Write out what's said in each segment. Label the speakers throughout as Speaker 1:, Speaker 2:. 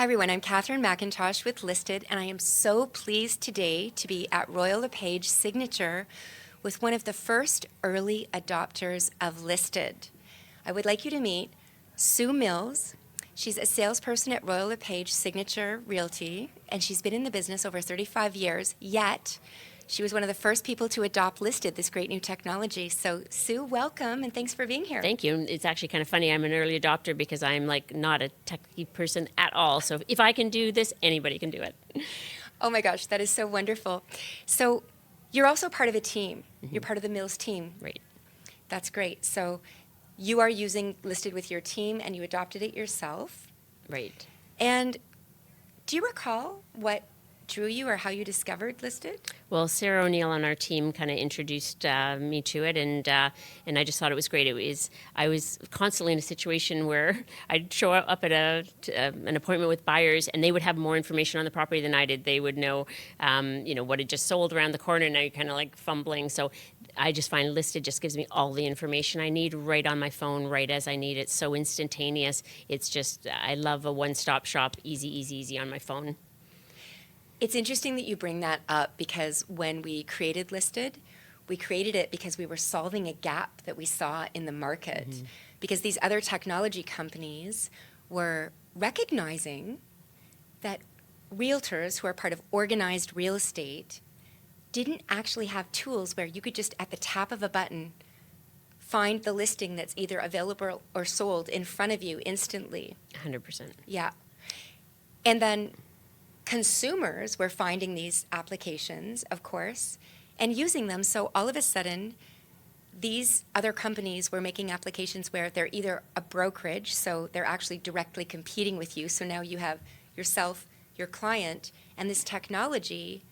Speaker 1: everyone, I'm Catharine MacIntosh with Listed, and I am so pleased today to be at Royal LePage Signature with one of the first early adopters of Listed. I would like you to meet Sue Mills. She's a salesperson at Royal LePage Signature Realty, and she's been in the business over 35 years, yet she was one of the first people to adopt Listed, this great new technology. So Sue, welcome, and thanks for being here.
Speaker 2: Thank you. It's actually kind of funny. I'm an early adopter because I'm like not a techie person at all. So if I can do this, anybody can do it.
Speaker 1: Oh my gosh, that is so wonderful. So you're also part of a team. You're part of the Mills team.
Speaker 2: Right.
Speaker 1: That's great. So you are using Listed with your team, and you adopted it yourself.
Speaker 2: Right.
Speaker 1: And do you recall what drew you or how you discovered Listed?
Speaker 2: Well, Sarah O'Neill on our team kind of introduced me to it, and I just thought it was great. I was constantly in a situation where I'd show up at an appointment with buyers, and they would have more information on the property than I did. They would know, what had just sold around the corner, and now you're kind of like fumbling. So I just find Listed just gives me all the information I need right on my phone, right as I need it. So instantaneous. It's just, I love a one-stop shop, easy on my phone.
Speaker 1: It's interesting that you bring that up because when we created Listed, we created it because we were solving a gap that we saw in the market. Because these other technology companies were recognizing that realtors who are part of organized real estate didn't actually have tools where you could just at the tap of a button find the listing that's either available or sold in front of you instantly.
Speaker 2: 100%.
Speaker 1: Yeah. And then consumers were finding these applications, of course, and using them. So all of a sudden, these other companies were making applications where they're either a brokerage, so they're actually directly competing with you. So now you have yourself, your client, and this technology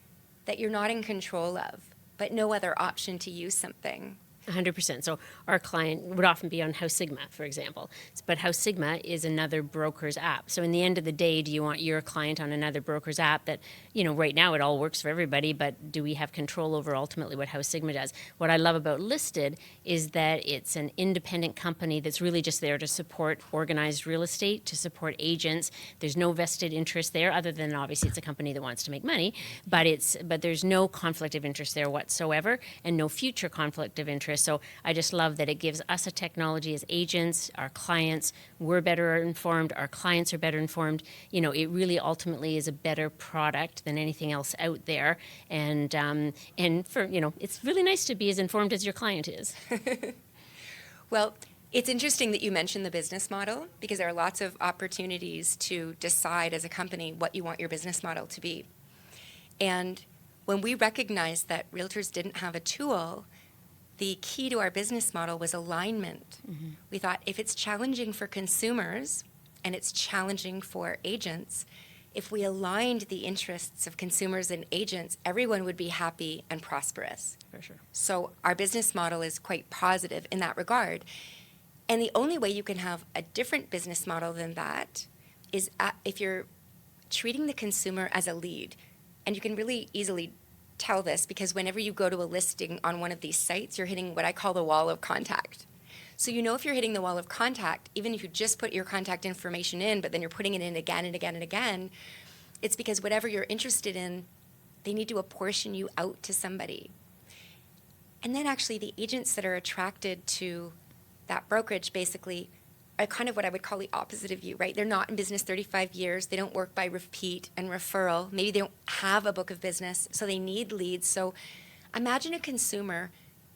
Speaker 1: that you're not in control of, but no other option to use something.
Speaker 2: 100%. So our client would often be on House Sigma, for example. But House Sigma is another broker's app. So in the end of the day, do you want your client on another broker's app that, right now it all works for everybody, but do we have control over ultimately what House Sigma does? What I love about Listed is that it's an independent company that's really just there to support organized real estate, to support agents. There's no vested interest there other than obviously it's a company that wants to make money, but there's no conflict of interest there whatsoever and no future conflict of interest. So I just love that it gives us a technology as agents, our clients, we're better informed, our clients are better informed. It really ultimately is a better product than anything else out there. And for, it's really nice to be as informed as your client is.
Speaker 1: Well, it's interesting that you mentioned the business model because there are lots of opportunities to decide as a company what you want your business model to be. And when we recognized that realtors didn't have a tool, the key to our business model was alignment. We thought if it's challenging for consumers and it's challenging for agents, if we aligned the interests of consumers and agents, everyone would be happy and prosperous.
Speaker 2: For sure.
Speaker 1: So our business model is quite positive in that regard. And the only way you can have a different business model than that is if you're treating the consumer as a lead. And you can really easily tell this because whenever you go to a listing on one of these sites, you're hitting what I call the wall of contact. So if you're hitting the wall of contact, even if you just put your contact information in, but then you're putting it in again and again and again, it's because whatever you're interested in, they need to apportion you out to somebody. And then actually the agents that are attracted to that brokerage basically are kind of what I would call the opposite of you, right? They're not in business 35 years. They don't work by repeat and referral. Maybe they don't have a book of business, so they need leads. So imagine a consumer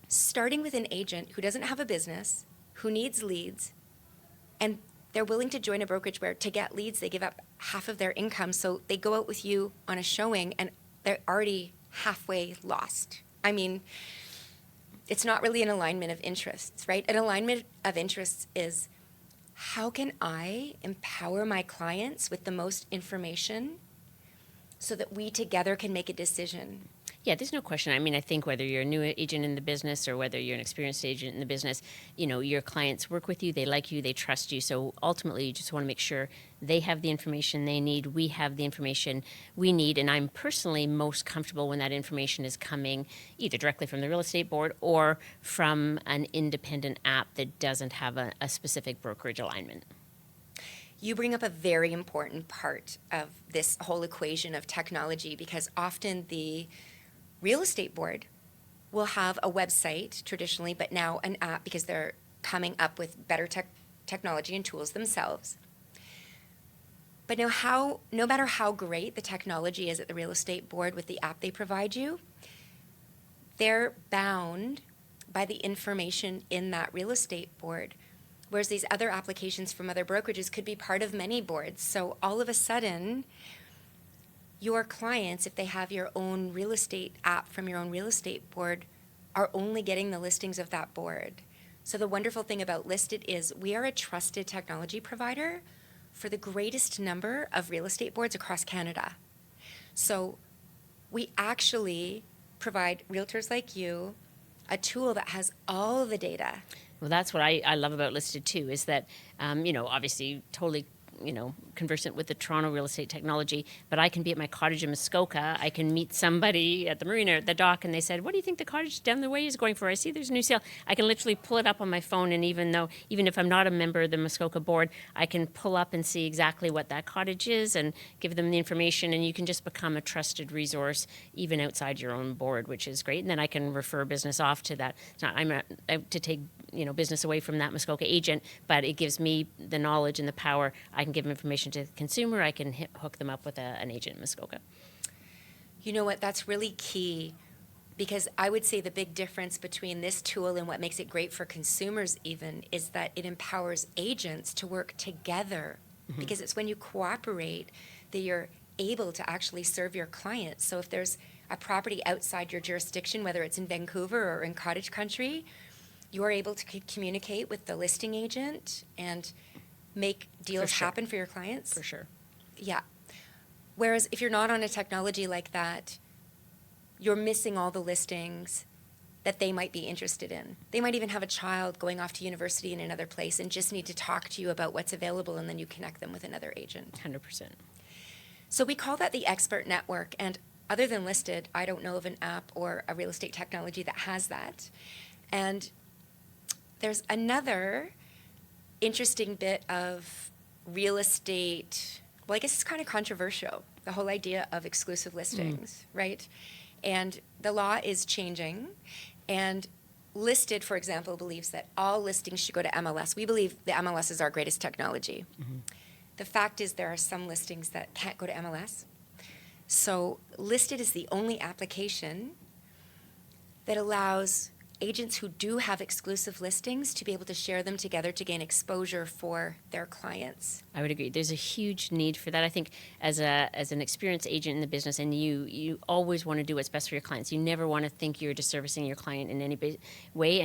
Speaker 1: starting with an agent who doesn't have a business, who needs leads, and they're willing to join a brokerage where to get leads, they give up half of their income. So they go out with you on a showing, and they're already halfway lost. I mean, it's not really an alignment of interests, right? An alignment of interests is how can I empower my clients with the most information so that we together can make a decision?
Speaker 2: Yeah, there's no question. I mean, I think whether you're a new agent in the business or whether you're an experienced agent in the business, your clients work with you, they like you, they trust you. So ultimately, you just want to make sure they have the information they need, we have the information we need. And I'm personally most comfortable when that information is coming either directly from the real estate board or from an independent app that doesn't have a specific brokerage alignment.
Speaker 1: You bring up a very important part of this whole equation of technology, because often the real estate board will have a website traditionally, but now an app, because they're coming up with better technology and tools themselves. But now, no matter how great the technology is at the real estate board with the app they provide you, they're bound by the information in that real estate board. Whereas these other applications from other brokerages could be part of many boards. So all of a sudden, your clients, if they have your own real estate app from your own real estate board, are only getting the listings of that board. So the wonderful thing about Listed is we are a trusted technology provider for the greatest number of real estate boards across Canada. So we actually provide realtors like you a tool that has all the data.
Speaker 2: Well, that's what I love about Listed too, is that, obviously totally, conversant with the Toronto real estate technology, but I can be at my cottage in Muskoka. I can meet somebody at the marina, at the dock, and they said, what do you think the cottage down the way is going for? I see there's a new sale. I can literally pull it up on my phone, and even if I'm not a member of the Muskoka board, I can pull up and see exactly what that cottage is and give them the information, and you can just become a trusted resource even outside your own board, which is great. And then I can refer business off to that. It's not I'm not to take business away from that Muskoka agent, but it gives me the knowledge and the power. I can give information to the consumer. I can hook them up with an agent in Muskoka.
Speaker 1: You know what? That's really key, because I would say the big difference between this tool and what makes it great for consumers even is that it empowers agents to work together, because it's when you cooperate that you're able to actually serve your clients. So if there's a property outside your jurisdiction, whether it's in Vancouver or in cottage country, you are able to communicate with the listing agent and make deals happen for your clients.
Speaker 2: For sure.
Speaker 1: Yeah. Whereas if you're not on a technology like that, you're missing all the listings that they might be interested in. They might even have a child going off to university in another place and just need to talk to you about what's available, and then you connect them with another agent.
Speaker 2: 100%.
Speaker 1: So we call that the expert network. And other than Listed, I don't know of an app or a real estate technology that has that. And there's another interesting bit of real estate. Well, I guess it's kind of controversial, the whole idea of exclusive listings, right? And the law is changing. And Listed, for example, believes that all listings should go to MLS. We believe the MLS is our greatest technology. The fact is there are some listings that can't go to MLS. So Listed is the only application that allows agents who do have exclusive listings to be able to share them together to gain exposure for their clients.
Speaker 2: I would agree. There's a huge need for that. I think as an experienced agent in the business, and you always want to do what's best for your clients. You never want to think you're disservicing your client in any way.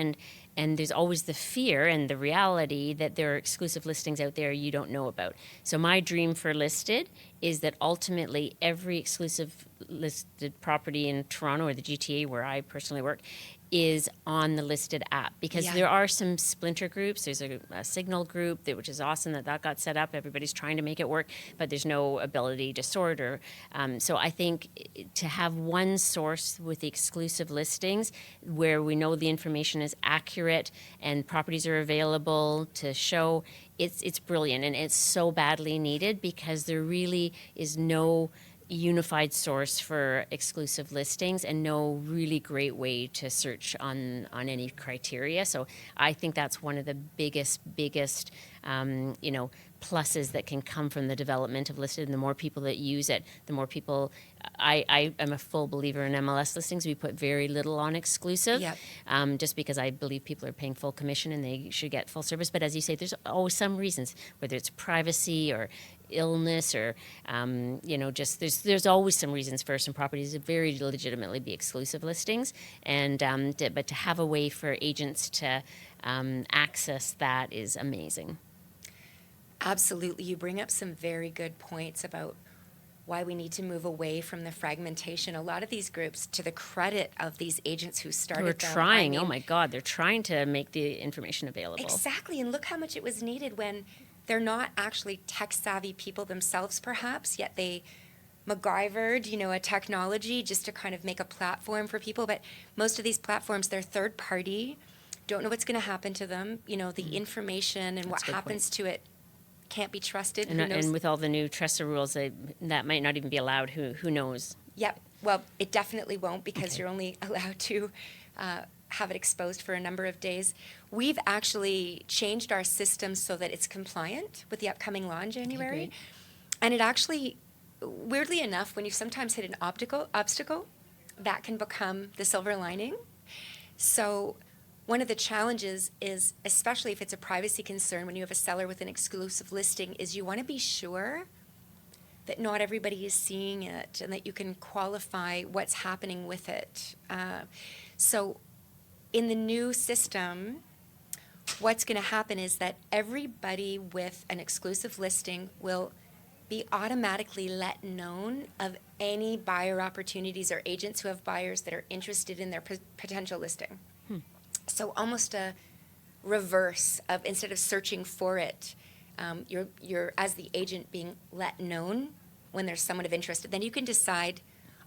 Speaker 2: And there's always the fear and the reality that there are exclusive listings out there you don't know about. So my dream for Listed is that ultimately every exclusive listed property in Toronto or the GTA, where I personally work, is on the Listed app, because there are some splinter groups. There's a Signal group, which is awesome that got set up. Everybody's trying to make it work, but there's no ability to sort. So I think to have one source with the exclusive listings where we know the information is accurate and properties are available to show, it's brilliant, and it's so badly needed, because there really is no unified source for exclusive listings and no really great way to search on any criteria. So I think that's one of the biggest pluses that can come from the development of Listed. And the more people that use it, the more people. I am a full believer in MLS listings. We put very little on exclusive, just because I believe people are paying full commission and they should get full service. But as you say, there's always some reasons, whether it's privacy or illness or just there's always some reasons for some properties to very legitimately be exclusive listings, and but to have a way for agents to access that is amazing.
Speaker 1: Absolutely. You bring up some very good points about why we need to move away from the fragmentation. A lot of these groups, to the credit of these agents who started
Speaker 2: They're
Speaker 1: them,
Speaker 2: trying. Oh my God, they're trying to make the information available.
Speaker 1: Exactly, and look how much it was needed when they're not actually tech-savvy people themselves, perhaps, yet they MacGyvered, a technology just to kind of make a platform for people. But most of these platforms, they're third-party, don't know what's going to happen to them. The information and what happens to it can't be trusted.
Speaker 2: And,
Speaker 1: Who knows?
Speaker 2: and with all the new TRESA rules, that might not even be allowed. Who knows?
Speaker 1: Yep. Well, it definitely won't because
Speaker 2: Okay.
Speaker 1: you're only allowed to have it exposed for a number of days. We've actually changed our system so that it's compliant with the upcoming law in January.
Speaker 2: great.
Speaker 1: And it actually, weirdly enough, when you sometimes hit an obstacle, that can become the silver lining. So one of the challenges is, especially if it's a privacy concern, when you have a seller with an exclusive listing, is you want to be sure that not everybody is seeing it and that you can qualify what's happening with it. So in the new system, what's going to happen is that everybody with an exclusive listing will be automatically let known of any buyer opportunities or agents who have buyers that are interested in their potential listing. So almost a reverse of, instead of searching for it, you're as the agent being let known when there's someone of interest. Then you can decide,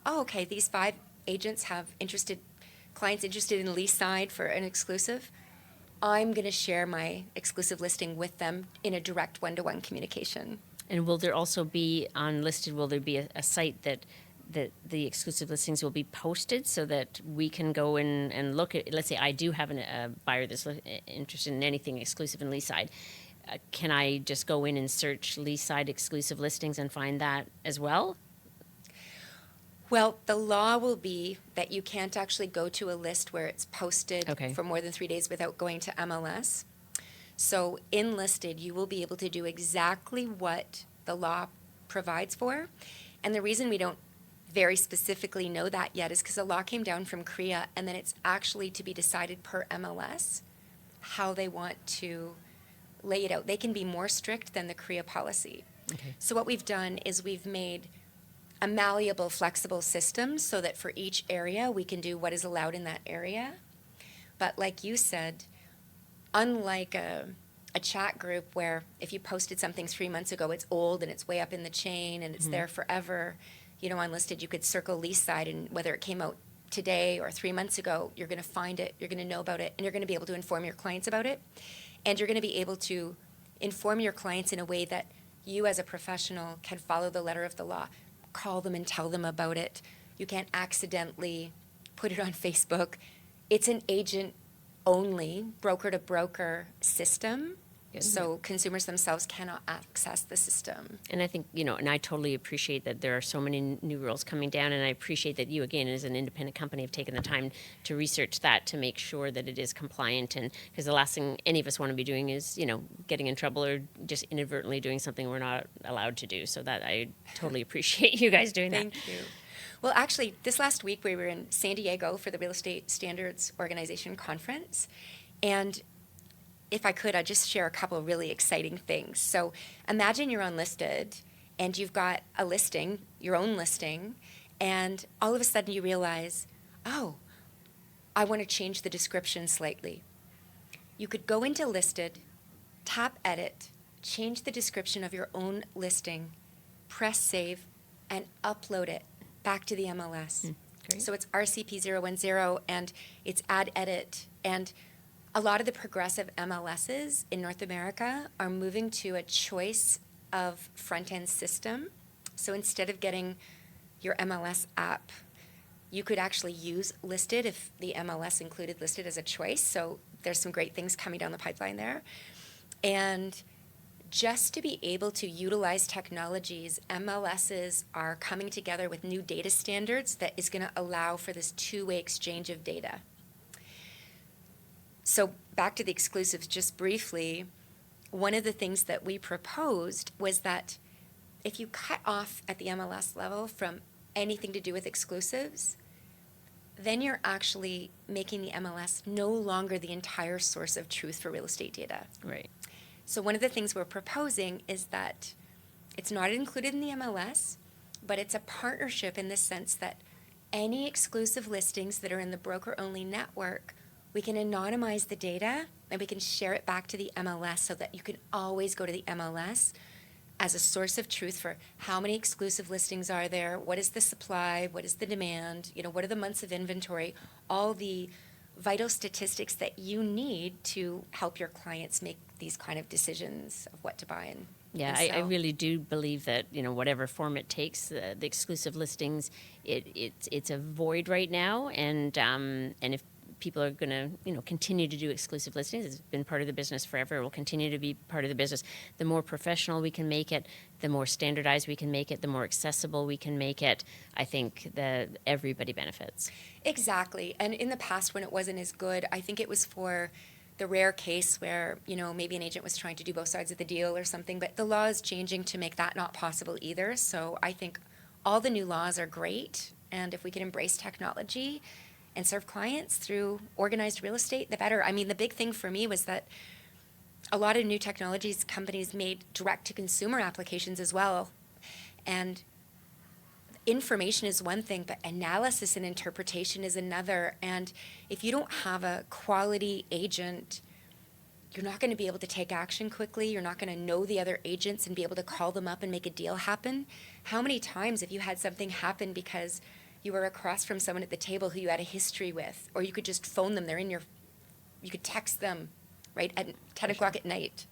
Speaker 1: oh, okay, these 5 agents have clients interested in Leaside for an exclusive. I'm going to share my exclusive listing with them in a direct one-to-one communication.
Speaker 2: And will there also be will there be a site that the exclusive listings will be posted so that we can go in and look at, let's say I do have a buyer that's interested in anything exclusive in Leaside. Can I just go in and search Leaside exclusive listings and find that as well?
Speaker 1: Well, the law will be that you can't actually go to a list where it's posted
Speaker 2: Okay.
Speaker 1: for more than 3 days without going to MLS. So in listed, you will be able to do exactly what the law provides for. And the reason we don't very specifically know that yet is because the law came down from CREA, and then it's actually to be decided per MLS how they want to lay it out. They can be more strict than the CREA policy.
Speaker 2: Okay.
Speaker 1: So what we've done is we've made a malleable, flexible system so that for each area we can do what is allowed in that area. But like you said, unlike a chat group where if you posted something 3 months ago, it's old and it's way up in the chain and it's there forever, unlisted, you could circle Leaside, and whether it came out today or 3 months ago, you're going to find it, you're going to know about it, and you're going to be able to inform your clients about it. And you're going to be able to inform your clients in a way that you as a professional can follow the letter of the law. Call them and tell them about it. You can't accidentally put it on Facebook. It's an agent-only, broker-to-broker system. So consumers themselves cannot access the system.
Speaker 2: And I think, and I totally appreciate that there are so many new rules coming down, and I appreciate that you, again, as an independent company, have taken the time to research that to make sure that it is compliant. And because the last thing any of us want to be doing is, getting in trouble or just inadvertently doing something we're not allowed to do. So that I totally appreciate you guys doing that.
Speaker 1: Thank you. Well, actually, this last week we were in San Diego for the Real Estate Standards Organization conference, and if I could, I'd just share a couple of really exciting things. So imagine you're unlisted and you've got a listing, your own listing, and all of a sudden you realize, oh, I want to change the description slightly. You could go into listed, tap edit, change the description of your own listing, press save, and upload it back to the MLS.
Speaker 2: Great.
Speaker 1: So it's RCP 010 and it's add edit, and a lot of the progressive MLSs in North America are moving to a choice of front-end system. So instead of getting your MLS app, you could actually use listed if the MLS included listed as a choice. So there's some great things coming down the pipeline there. And just to be able to utilize technologies, MLSs are coming together with new data standards that is going to allow for this two-way exchange of data. So back to the exclusives just briefly, one of the things that we proposed was that if you cut off at the MLS level from anything to do with exclusives, then you're actually making the MLS no longer the entire source of truth for real estate data.
Speaker 2: Right.
Speaker 1: So one of the things we're proposing is that it's not included in the MLS, but it's a partnership in the sense that any exclusive listings that are in the broker-only network, we can anonymize the data and we can share it back to the MLS so that you can always go to the MLS as a source of truth for how many exclusive listings are there, what is the supply, what is the demand, what are the months of inventory, all the vital statistics that you need to help your clients make these kind of decisions of what to buy and
Speaker 2: Yeah,
Speaker 1: and
Speaker 2: I
Speaker 1: sell.
Speaker 2: really do believe that, whatever form it takes, the exclusive listings, it's a void right now, and if people are going to, continue to do exclusive listings, it's been part of the business forever, it will continue to be part of the business. The more professional we can make it, the more standardized we can make it, the more accessible we can make it, I think that everybody benefits.
Speaker 1: Exactly. And in the past, when it wasn't as good, I think it was for the rare case where, maybe an agent was trying to do both sides of the deal or something, but the law is changing to make that not possible either. So I think all the new laws are great. And if we can embrace technology and serve clients through organized real estate, the better. I mean, the big thing for me was that a lot of new technologies companies made direct to consumer applications as well. And information is one thing, but analysis and interpretation is another. And if you don't have a quality agent, you're not going to be able to take action quickly. You're not going to know the other agents and be able to call them up and make a deal happen. How many times have you had something happen because you were across from someone at the table who you had a history with, or you could just phone them, you could text them, right, at 10 o'clock at night.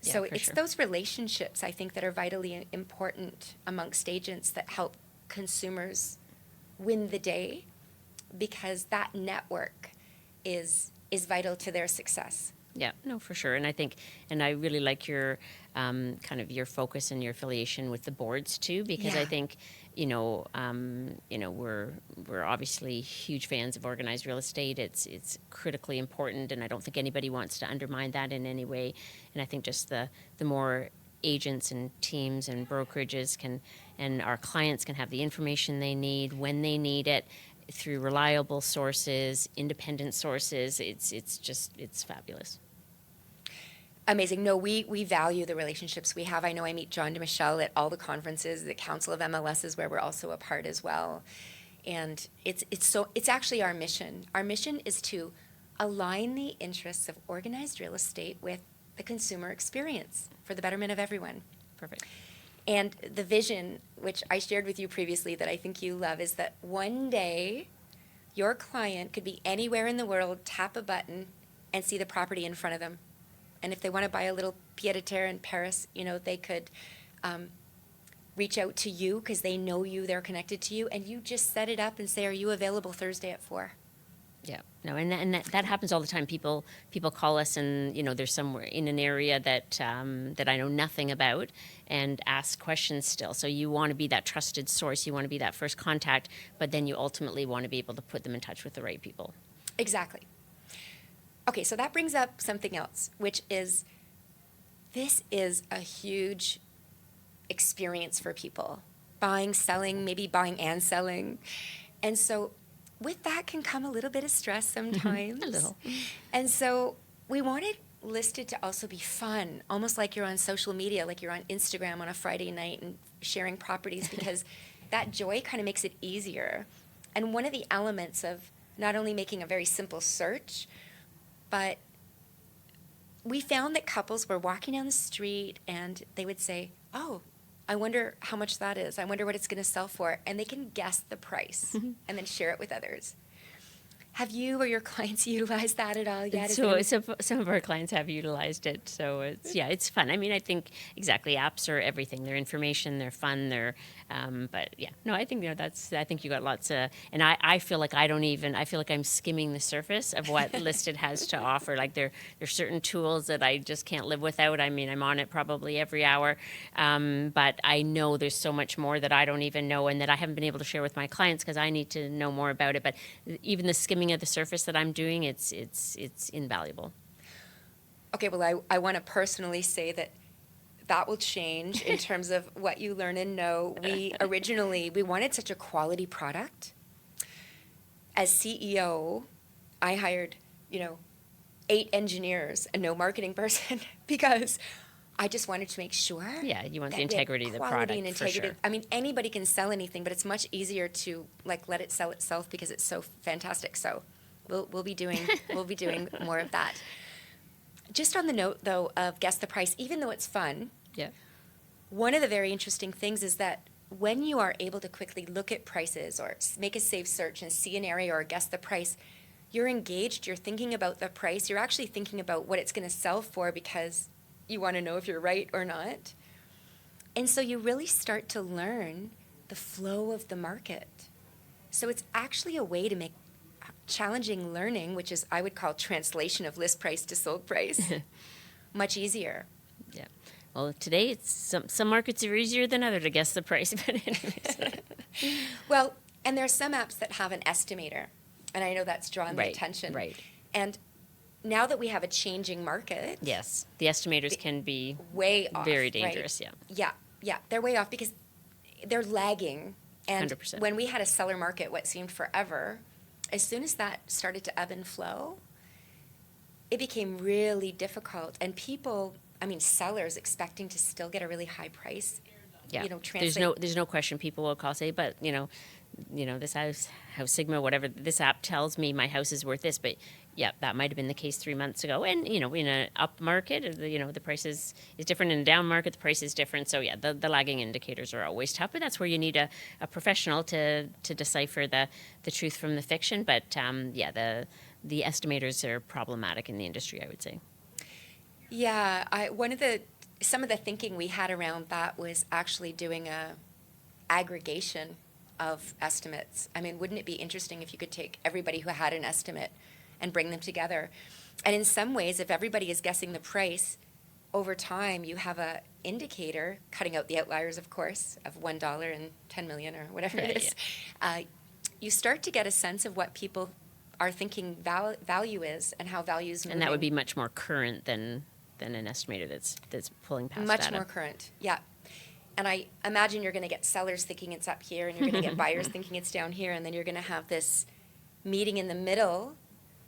Speaker 2: Yeah,
Speaker 1: So
Speaker 2: for
Speaker 1: it's
Speaker 2: sure.
Speaker 1: those relationships, I think, that are vitally important amongst agents that help consumers win the day, because that network is vital to their success.
Speaker 2: Yeah, no, for sure. And I really like your kind of your focus and your affiliation with the boards too, because I
Speaker 1: Yeah.
Speaker 2: think, we're obviously huge fans of organized real estate. It's critically important, and I don't think anybody wants to undermine that in any way. And I think just the more agents and teams and brokerages and our clients can have the information they need when they need it through reliable sources, independent sources, it's fabulous.
Speaker 1: Amazing. No, we value the relationships we have. I know I meet John DeMichelle at all the conferences, the Council of MLSs, where we're also a part as well. And it's actually our mission. Our mission is to align the interests of organized real estate with the consumer experience for the betterment of everyone.
Speaker 2: Perfect.
Speaker 1: And the vision, which I shared with you previously that I think you love, is that one day your client could be anywhere in the world, tap a button, and see the property in front of them. And if they want to buy a little pied-à-terre in Paris, they could reach out to you because they know you, they're connected to you, and you just set it up and say, are you available Thursday at 4?
Speaker 2: Yeah, no, and that happens all the time. People call us, and there's somewhere in an area that that I know nothing about, and ask questions still. So you want to be that trusted source. You want to be that first contact, but then you ultimately want to be able to put them in touch with the right people.
Speaker 1: Exactly. Okay, so that brings up something else, which is this is a huge experience for people. Buying, selling, maybe buying and selling. And so with that can come a little bit of stress sometimes.
Speaker 2: A little.
Speaker 1: And so we wanted listed to also be fun, almost like you're on social media, like you're on Instagram on a Friday night and sharing properties, because that joy kind of makes it easier. And one of the elements of not only making a very simple search, but we found that couples were walking down the street and they would say, oh, I wonder how much that is. I wonder what it's going to sell for. And they can guess the price and then share it with others. Have you or your clients utilized that at all yet?
Speaker 2: So some of our clients have utilized it. So it's fun. I mean, I think exactly, apps are everything. They're information, they're fun, but yeah, no, I think I think you got lots of, and I feel like I feel like I'm skimming the surface of what Listed has to offer. Like there's certain tools that I just can't live without. I mean, I'm on it probably every hour, but I know there's so much more that I don't even know, and that I haven't been able to share with my clients because I need to know more about it. But even the skimming of the surface that I'm doing, it's invaluable.
Speaker 1: Okay, well, I want to personally say that will change in terms of what you learn and know. We wanted such a quality product. As CEO, I hired, 8 engineers and no marketing person because I just wanted to make sure.
Speaker 2: Yeah, you want
Speaker 1: that
Speaker 2: the
Speaker 1: we had
Speaker 2: integrity of the
Speaker 1: quality
Speaker 2: product,
Speaker 1: and
Speaker 2: for
Speaker 1: integrity.
Speaker 2: sure.
Speaker 1: I mean, anybody can sell anything, but it's much easier to let it sell itself because it's so fantastic. So we'll be doing more of that. Just on the note, though, of guess the price, even though it's fun,
Speaker 2: Yeah.
Speaker 1: one of the very interesting things is that when you are able to quickly look at prices or make a safe search and see an area or guess the price, you're engaged, you're thinking about the price, you're actually thinking about what it's going to sell for because you want to know if you're right or not. And so you really start to learn the flow of the market. So it's actually a way to make challenging learning, which is I would call translation of list price to sold price, much easier.
Speaker 2: Yeah. Well, today it's some markets are easier than others to guess the price. But anyways.
Speaker 1: Well, and there are some apps that have an estimator, and I know that's drawn the attention.
Speaker 2: Right.
Speaker 1: And now that we have a changing market,
Speaker 2: Yes, the estimators can be
Speaker 1: way off,
Speaker 2: very
Speaker 1: right?
Speaker 2: dangerous. Yeah.
Speaker 1: Yeah, they're way off because they're lagging. And
Speaker 2: 100%.
Speaker 1: when we had a seller market, what seemed forever, as soon as that started to ebb and flow, it became really difficult. And people, I mean, sellers expecting to still get a really high price.
Speaker 2: Yeah.
Speaker 1: You know, translate.
Speaker 2: There's no question people will call, say, but this house Sigma, whatever, this app tells me my house is worth this, but yeah, that might have been the case 3 months ago. And, in an up market, the price is different. In a down market, the price is different. So yeah, the lagging indicators are always tough, but that's where you need a professional to decipher the truth from the fiction. But the estimators are problematic in the industry, I would say.
Speaker 1: Yeah, some of the thinking we had around that was actually doing a aggregation of estimates. I mean, wouldn't it be interesting if you could take everybody who had an estimate and bring them together? And in some ways, if everybody is guessing the price, over time you have a indicator, cutting out the outliers, of course, of $1 and 10 million or whatever it is.
Speaker 2: Yeah.
Speaker 1: You start to get a sense of what people are thinking value is and how value is moving.
Speaker 2: And that would be much more current than an estimator that's pulling past
Speaker 1: much
Speaker 2: data.
Speaker 1: more current, yeah. And I imagine you're going to get sellers thinking it's up here, and you're going to get buyers thinking it's down here, and then you're going to have this meeting in the middle,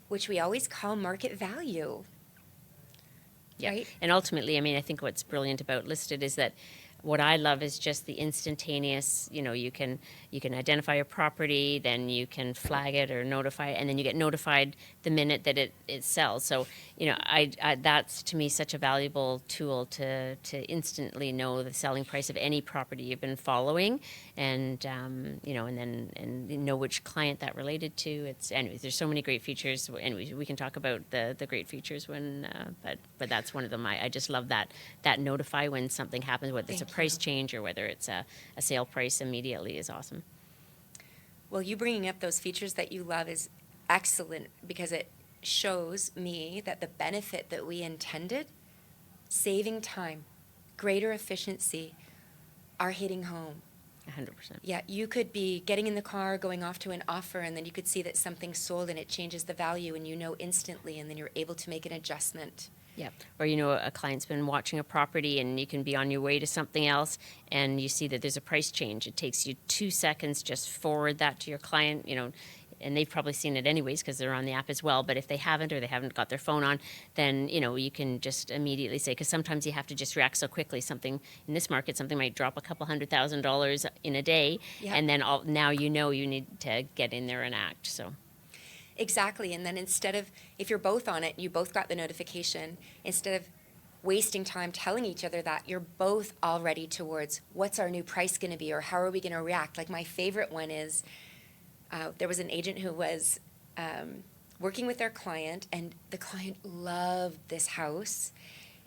Speaker 1: which we always call market value.
Speaker 2: Yeah.
Speaker 1: Right?
Speaker 2: And ultimately, I mean, I think what's brilliant about Listed is that what I love is just the instantaneous, you can identify a property, then you can flag it or notify it, and then you get notified the minute that it sells. So, I that's to me such a valuable tool to instantly know the selling price of any property you've been following, and and know which client that related to. Anyways, there's so many great features. Anyways, we can talk about the great features but that's one of them. I just love that notify when something happens, whether it's a price change or whether it's a sale price immediately is awesome.
Speaker 1: Well, you bringing up those features that you love is excellent because it shows me that the benefit that we intended, saving time, greater efficiency, are hitting home.
Speaker 2: 100%.
Speaker 1: Yeah, you could be getting in the car, going off to an offer, and then you could see that something's sold and it changes the value, and instantly, and then you're able to make an adjustment.
Speaker 2: Yeah. Or, a client's been watching a property and you can be on your way to something else and you see that there's a price change. It takes you 2 seconds, just forward that to your client, and they've probably seen it anyways because they're on the app as well. But if they haven't or they haven't got their phone on, then, you can just immediately say, because sometimes you have to just react so quickly. Something in this market, something might drop a couple $100,000 in a day.
Speaker 1: Yeah.
Speaker 2: And then now you need to get in there and act. So.
Speaker 1: Exactly. And then instead of, if you're both on it, you both got the notification, instead of wasting time telling each other that, you're both already towards what's our new price going to be or how are we going to react. Like my favorite one is there was an agent who was working with their client, and the client loved this house.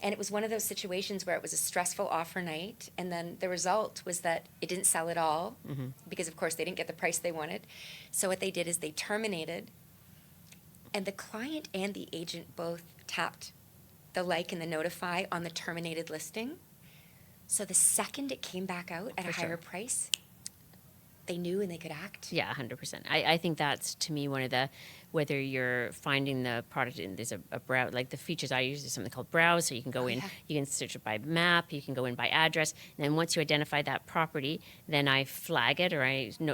Speaker 1: And it was one of those situations where it was a stressful offer night, and then the result was that it didn't sell at all because, of course, they didn't get the price they wanted. So what they did is they terminated. And the client and the agent both tapped the like and the notify on the terminated listing. So the second it came back out at a higher price, they knew and they could act.
Speaker 2: Yeah, 100%. I think that's, to me, one of the, whether you're finding the product, and there's a browse, like the features I use is something called browse, so you can go in, you can search it by map, you can go in by address, and then once you identify that property, then I flag it,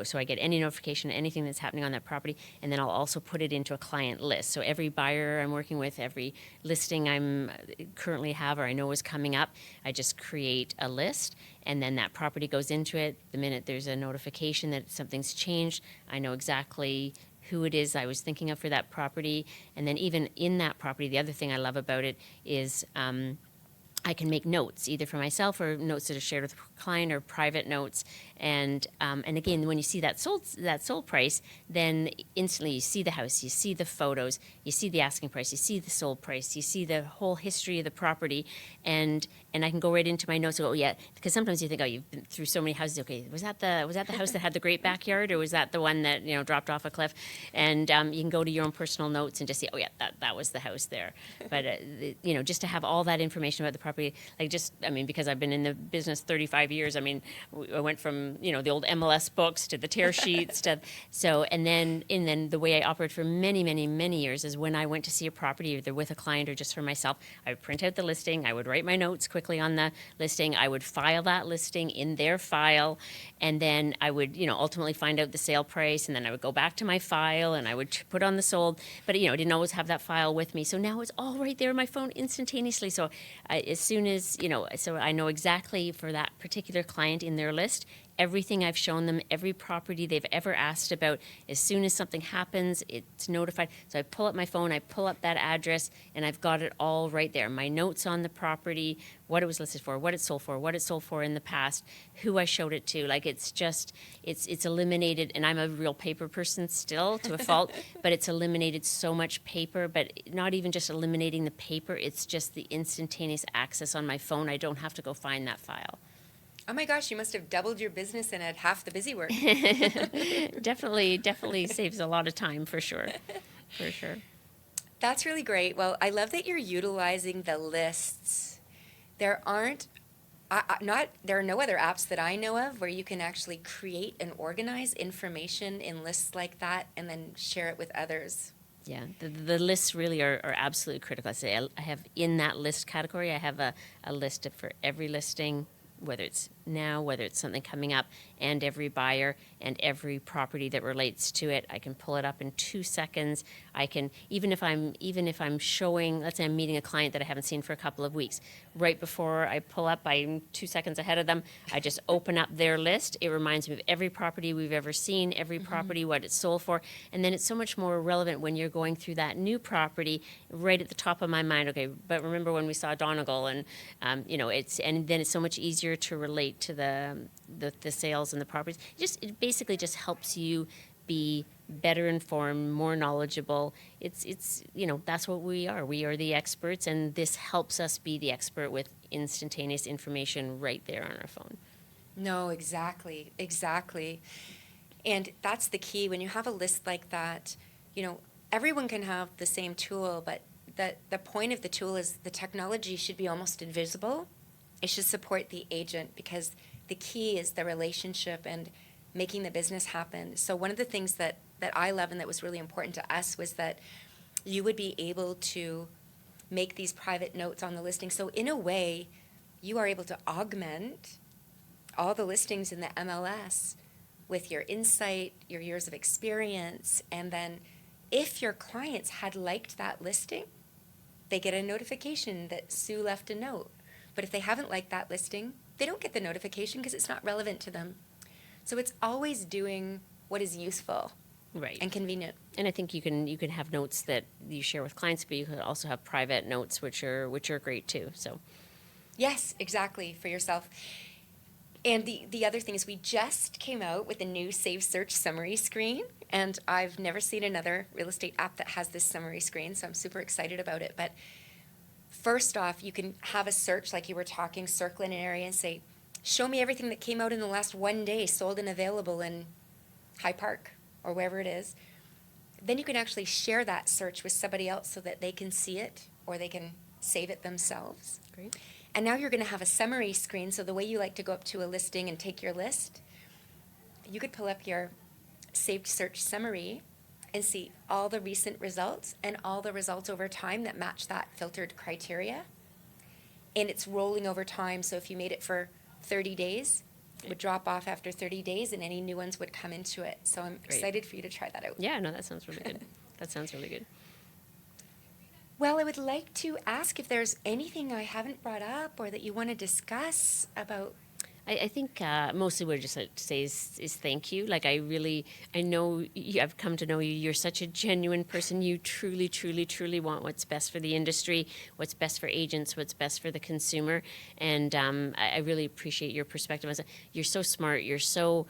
Speaker 2: so I get any notification, anything that's happening on that property, and then I'll also put it into a client list. So every buyer I'm working with, every listing I'm currently have or I know is coming up, I just create a list, and then that property goes into it. The minute there's a notification that something's changed, I know exactly who it is I was thinking of for that property. And then even in that property, the other thing I love about it is I can make notes either for myself or notes that are shared with a client or private notes. And again, when you see that sold price, then instantly you see the house, you see the photos, you see the asking price, you see the sold price, you see the whole history of the property, and I can go right into my notes and go, oh yeah, because sometimes you think, oh, you've been through so many houses. Okay, was that the house that had the great backyard, or was that the one that dropped off a cliff? And you can go to your own personal notes and just see, oh yeah, that was the house there. But just to have all that information about the property, because I've been in the business 35 years. I mean, I went from the old MLS books to the tear sheets and then the way I operate for many, many, many years is when I went to see a property either with a client or just for myself, I would print out the listing, I would write my notes quickly on the listing, I would file that listing in their file, and then I would ultimately find out the sale price, and then I would go back to my file and I would put on the sold, but I didn't always have that file with me, so now it's all right there on my phone instantaneously. So as soon as so I know exactly for that particular client in their list everything I've shown them, every property they've ever asked about. As soon as something happens, it's notified. So I pull up my phone, I pull up that address, and I've got it all right there. My notes on the property, what it was listed for, what it sold for in the past, who I showed it to. Like it's eliminated, and I'm a real paper person still to a fault, but it's eliminated so much paper, but not even just eliminating the paper, it's just the instantaneous access on my phone. I don't have to go find that file.
Speaker 1: Oh my gosh, you must have doubled your business and had half the busy work.
Speaker 2: Definitely saves a lot of time for sure. For sure.
Speaker 1: That's really great. Well, I love that you're utilizing the lists. There are no other apps that I know of where you can actually create and organize information in lists like that and then share it with others.
Speaker 2: Yeah, the lists really are absolutely critical. I have in that list category, I have a list for every listing, whether it's now, whether it's something coming up, and every buyer and every property that relates to it. I can pull it up in 2 seconds. I can, even if I'm showing, let's say I'm meeting a client that I haven't seen for a couple of weeks, right before I pull up, I'm 2 seconds ahead of them, I just open up their list. It reminds me of every property we've ever seen, every property, what it's sold for, and then it's so much more relevant when you're going through that new property right at the top of my mind. Okay, but remember when we saw Donegal, and and then it's so much easier to relate to the sales and the properties. It basically just helps you be better informed, more knowledgeable. It's that's what we are. We are the experts, and this helps us be the expert with instantaneous information right there on our phone.
Speaker 1: No, exactly. And that's the key. When you have a list like that, everyone can have the same tool, but the point of the tool is the technology should be almost invisible. It should support the agent because the key is the relationship and making the business happen. So one of the things that I love and that was really important to us was that you would be able to make these private notes on the listing. So in a way, you are able to augment all the listings in the MLS with your insight, your years of experience, and then if your clients had liked that listing, they get a notification that Sue left a note. But if they haven't liked that listing, they don't get the notification because it's not relevant to them. So it's always doing what is useful,
Speaker 2: right,
Speaker 1: and convenient.
Speaker 2: And I think you can have notes that you share with clients, but you can also have private notes, which are great too. So
Speaker 1: yes, exactly, for yourself. And the other thing is we just came out with a new Save Search summary screen, and I've never seen another real estate app that has this summary screen, so I'm super excited about it. But first off, you can have a search like you were talking, circle in an area and say, show me everything that came out in the last 1 day, sold and available in High Park or wherever it is. Then you can actually share that search with somebody else so that they can see it or they can save it themselves.
Speaker 2: great.
Speaker 1: And now you're going to have a summary screen, so the way you like to go up to a listing and take your list, you could pull up your saved search summary and see all the recent results and all the results over time that match that filtered criteria. And it's rolling over time, so if you made it for 30 days, it would drop off after 30 days and any new ones would come into it. So I'm excited for you to try that out.
Speaker 2: Yeah, no, that sounds really good. That sounds really good.
Speaker 1: Well, I would like to ask if there's anything I haven't brought up or that you want to discuss about.
Speaker 2: I think mostly what I just like to say is thank you. Like I know I've come to know you. You're such a genuine person. You truly, truly, truly want what's best for the industry, what's best for agents, what's best for the consumer. And I really appreciate your perspective. You're so smart. You're so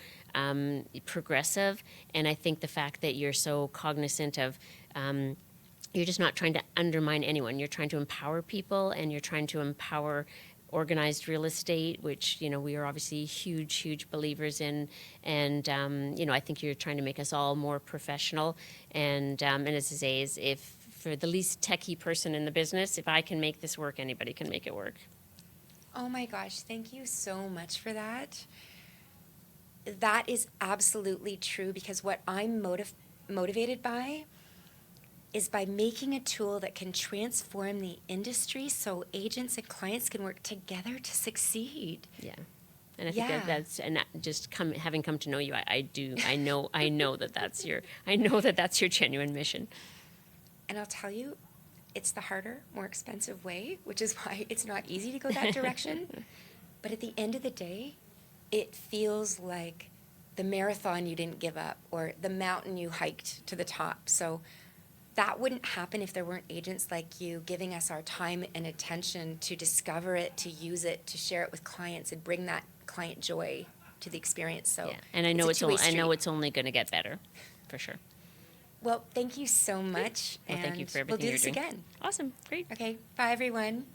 Speaker 2: progressive. And I think the fact that you're so cognizant of you're just not trying to undermine anyone. You're trying to empower people, and you're trying to empower organized real estate, which we are obviously huge believers in, and I think you're trying to make us all more professional. And as I say, is if for the least techie person in the business, if I can make this work, anybody can make it work.
Speaker 1: Oh my gosh, thank you so much for that. That is absolutely true, because what I'm motivated by is by making a tool that can transform the industry so agents and clients can work together to succeed.
Speaker 2: Yeah. And I think that's, and just having come to know you, I know that that's your genuine mission.
Speaker 1: And I'll tell you, it's the harder, more expensive way, which is why it's not easy to go that direction. But at the end of the day, it feels like the marathon you didn't give up, or the mountain you hiked to the top. So that wouldn't happen if there weren't agents like you giving us our time and attention to discover it, to use it, to share it with clients, and bring that client joy to the experience. So
Speaker 2: yeah. And I know it's only going to get better, for sure.
Speaker 1: Well, thank you so much.
Speaker 2: Well, thank you for everything
Speaker 1: we'll do this
Speaker 2: you're doing.
Speaker 1: again.
Speaker 2: Awesome. Great.
Speaker 1: Okay. Bye, everyone.